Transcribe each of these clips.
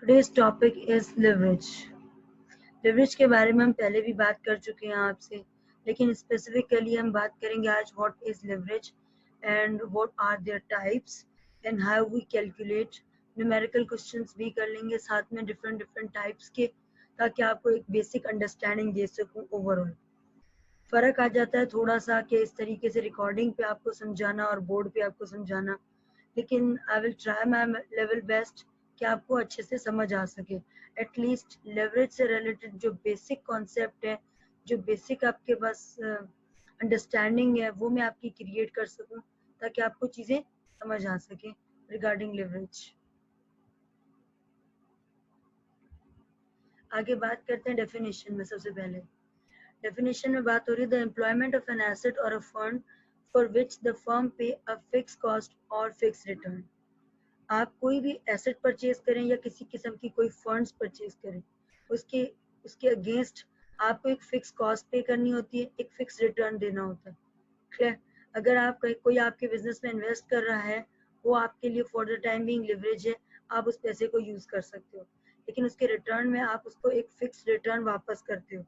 Today's topic is leverage. Leverage के बारे में हम पहले भी बात कर चुके हैं आपसे, लेकिन स्पेसिफिकली हम बात करेंगे आज what is leverage and what are their types and how we calculate. Numerical questions भी कर लेंगे साथ में डिफरेंट टाइप्स के, ताकि आपको एक बेसिक अंडरस्टैंडिंग दे सकूं। ओवरऑल फर्क आ जाता है थोड़ा सा कि इस तरीके से रिकॉर्डिंग पे आपको समझाना और बोर्ड पे आपको समझाना, लेकिन I will try my level best कि आपको अच्छे से समझ आ सके। एटलीस्ट लेवरेज से रिलेटेड जो बेसिक कॉन्सेप्ट है, जो बेसिक आपके पास अंडरस्टैंडिंग है, वो मैं आपकी क्रिएट कर सकूं ताकि आपको चीज़ें समझ आ सके रिगार्डिंग लेवरेज। आगे बात करते हैं डेफिनेशन में। सबसे पहले डेफिनेशन में बात हो रही है the employment of an asset और a fund for which the firm pay a fix cost और फिक्स रिटर्न। आप कोई भी एसेट परचेज करें या किसी किस्म की कोई फंड्स परचेज करें, उसके उसके अगेंस्ट आपको एक फिक्स कॉस्ट पे करनी होती है, एक फिक्स रिटर्न देना होता है। क्लियर? अगर आप कोई आपके बिजनेस में इन्वेस्ट कर रहा है, वो आपके लिए for the time being leverage है, आप उस पैसे को यूज कर सकते हो, लेकिन उसके रिटर्न में आप उसको एक फिक्स रिटर्न वापस करते हो।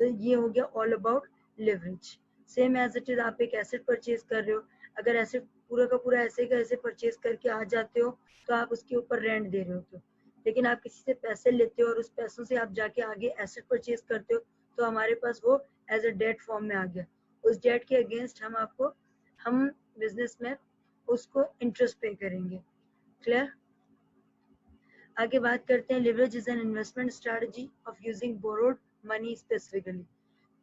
तो ये हो गया all about leverage. Same as it is आप एक एसेट परचेज कर रहे हो, अगर एसेट पूरा का पूरा ऐसे का ऐसे परचेज करके आ जाते हो तो आप उसके ऊपर रेंट दे रहे होते हो, लेकिन आप किसी से पैसे लेते हो और उस पैसों से आप जाके आगे एसेट परचेज करते हो, तो हमारे पास वो एज अ डेट फॉर्म में आ गया। उस डेट के अगेंस्ट हम बिजनेस में उसको इंटरेस्ट पे करेंगे। क्लियर? आगे बात करते हैं leverage is an investment strategy of using borrowed money specifically.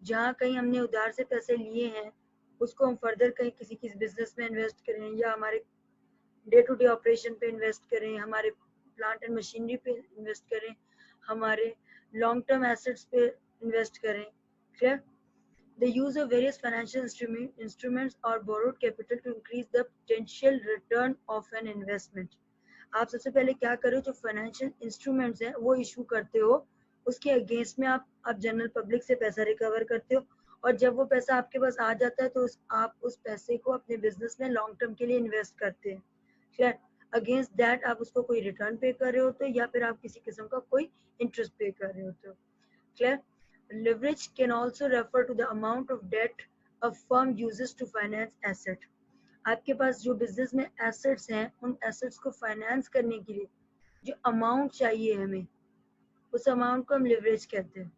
जहाँ कहीं हमने उधार से पैसे लिए हैं, उसको हम फर्दर कहीं किसी बिजनेस में इन्वेस्ट करें, या हमारे डे टू डे ऑपरेशन पे इन्वेस्ट करें, हमारे प्लांट एंड मशीनरी पे इन्वेस्ट करें, हमारे लॉन्ग टर्म एसेट्स पे इन्वेस्ट करें। Clear? The use of various financial instruments or borrowed capital to increase the potential return of an investment. आप सबसे पहले क्या करो, जो फाइनेंशियल इंस्ट्रूमेंट्स हैं वो इशू करते हो, उसके अगेंस्ट में आप जनरल पब्लिक से पैसा रिकवर करते हो, और जब वो पैसा आपके पास आ जाता है तो आप उस पैसे को अपने बिजनेस में लॉन्ग टर्म के लिए इन्वेस्ट करते हैं। क्लियर? अगेंस्ट दैट आप उसको कोई रिटर्न पे कर रहे होते हो, या फिर आप किसी किस्म का कोई इंटरेस्ट पे कर रहे होते हो। Clear? Leverage can also refer to the amount of debt a firm uses to finance asset. आपके पास जो बिजनेस में एसेट्स हैं, उन एसेट्स को फाइनेंस करने के लिए जो अमाउंट चाहिए हमें, उस अमाउंट को हम लिवरेज कहते हैं।